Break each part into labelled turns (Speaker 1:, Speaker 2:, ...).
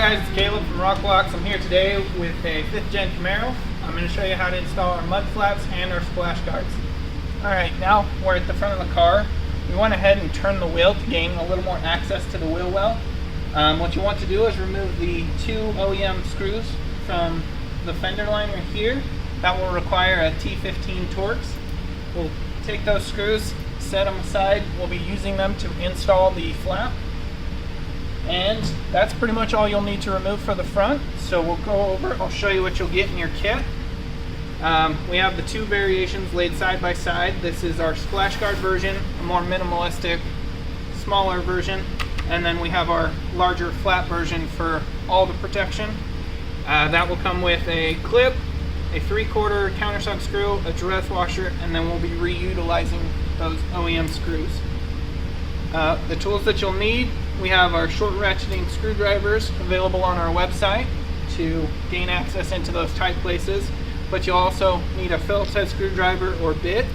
Speaker 1: guys, it's Caleb from Rocklocks. I'm here today with a 5th gen Camaro. I'm going to show you how to install our mud flaps and our splash guards. Alright, now we're at the front of the car. We went ahead and turned the wheel to gain a little more access to the wheel well. What you want to do is remove the 2 OEM screws from the fender liner here. That will require a T15 Torx. We'll take those screws, set them aside. We'll be using them to install the flap. And that's pretty much all you'll need to remove for the front. So we'll go over, I'll show you what you'll get in your kit. We have the 2 variations laid side by side. This is our splash guard version, a more minimalistic, smaller version. And then we have our larger flat version for all the protection. That will come with a clip, a 3/4 countersunk screw, a dress washer, and then we'll be reutilizing those OEM screws. The tools that you'll need, we have our short ratcheting screwdrivers available on our website to gain access into those tight places, but you'll also need a Phillips head screwdriver or bit,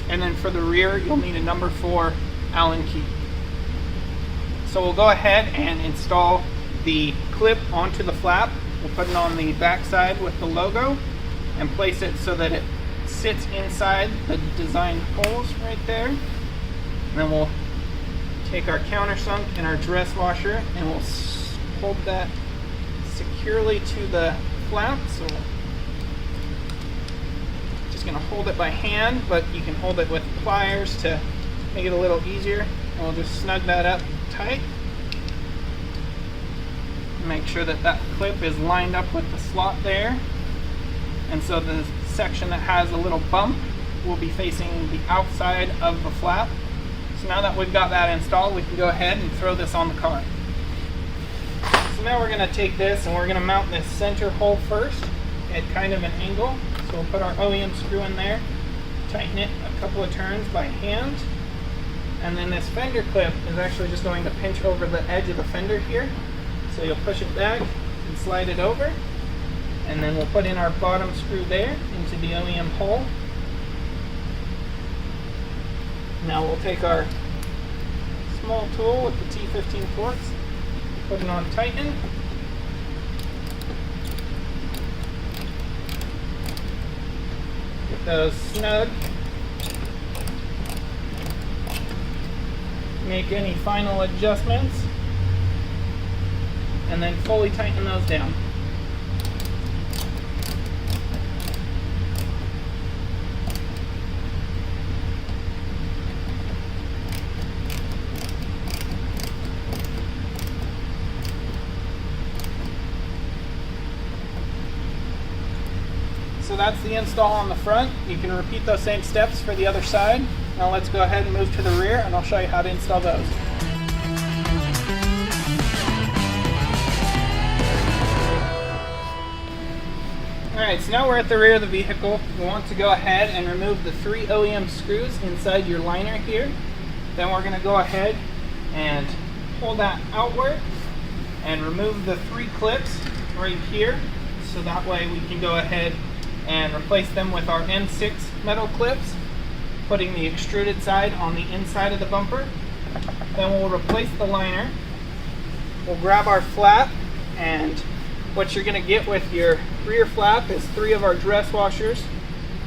Speaker 1: and then for the rear you'll need a number 4 Allen key. So we'll go ahead and install the clip onto the flap. We'll put it on the back side with the logo and place it so that it sits inside the designed holes right there. And then we'll take our countersunk and our dress washer and we'll hold that securely to the flap. So just going to hold it by hand, but you can hold it with pliers to make it a little easier. And we'll just snug that up tight. Make sure that that clip is lined up with the slot there. And so the section that has a little bump will be facing the outside of the flap. So now that we've got that installed, we can go ahead and throw this on the car. So now we're going to take this and we're going to mount this center hole first at kind of an angle. So we'll put our OEM screw in there, tighten it a couple of turns by hand. And then this fender clip is actually just going to pinch over the edge of the fender here. So you'll push it back and slide it over. And then we'll put in our bottom screw there into the OEM hole. Now we'll take our small tool with the T15 Torx, put it on tighten. Get those snug. Make any final adjustments. And then fully tighten those down. So that's the install on the front. You can repeat those same steps for the other side. Now let's go ahead and move to the rear and I'll show you how to install those. Alright, so now we're at the rear of the vehicle. We want to go ahead and remove the 3 OEM screws inside your liner here. Then we're going to go ahead and pull that outward and remove the 3 clips right here. So that way we can go ahead and replace them with our N6 metal clips, putting the extruded side on the inside of the bumper. Then we'll replace the liner. We'll grab our flap, and what you're going to get with your rear flap is 3 of our dress washers,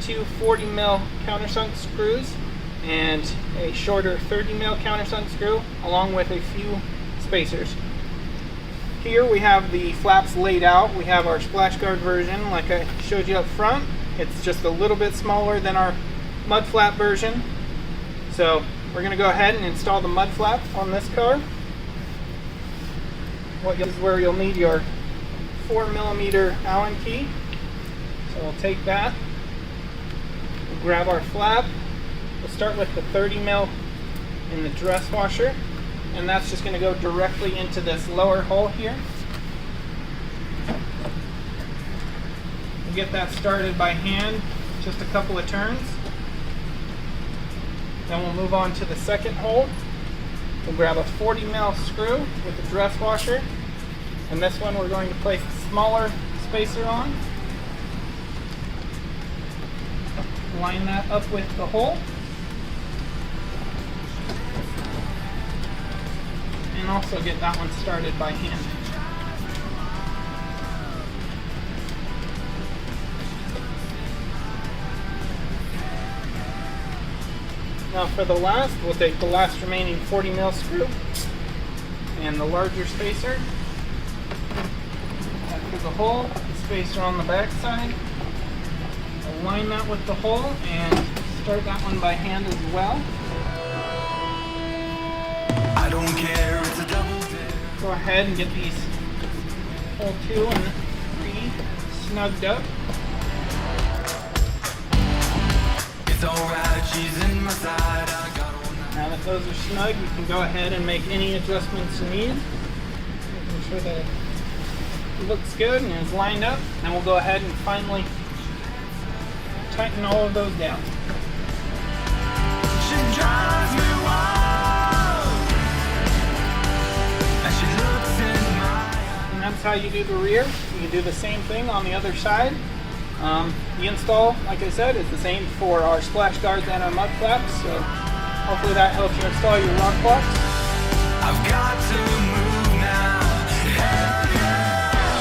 Speaker 1: 2 40mm countersunk screws, and a shorter 30mm countersunk screw, along with a few spacers. Here we have the flaps laid out. We have our splash guard version like I showed you up front. It's just a little bit smaller than our mud flap version. So we're going to go ahead and install the mud flap on this car. This is where you'll need your 4mm Allen key. So we'll take that, we'll grab our flap. We'll start with the 30mm in the dress washer, and that's just going to go directly into this lower hole here. We'll get that started by hand, just a couple of turns. Then we'll move on to the second hole. We'll grab a 40mm screw with the dress washer, and this one we're going to place a smaller spacer on. Line that up with the hole. And also get that one started by hand. Now for the last, we'll take the last remaining 40 mil screw and the larger spacer. Through the hole, put the spacer on the back side. Align that with the hole and start that one by hand as well. I don't care, it's a double dare. Go ahead and get these hole 2 and 3 snugged up. It's alright, she's in my side. Now that those are snug, you can go ahead and make any adjustments you need. Making sure that it looks good and is lined up. And we'll go ahead and finally tighten all of those down. She drives me wild, and she looks in my eyes. And that's how you do the rear. You can do the same thing on the other side. The install, like I said, is the same for our splash guards and our mud flaps. So hopefully that helps you install your rock blocks. I've got to move.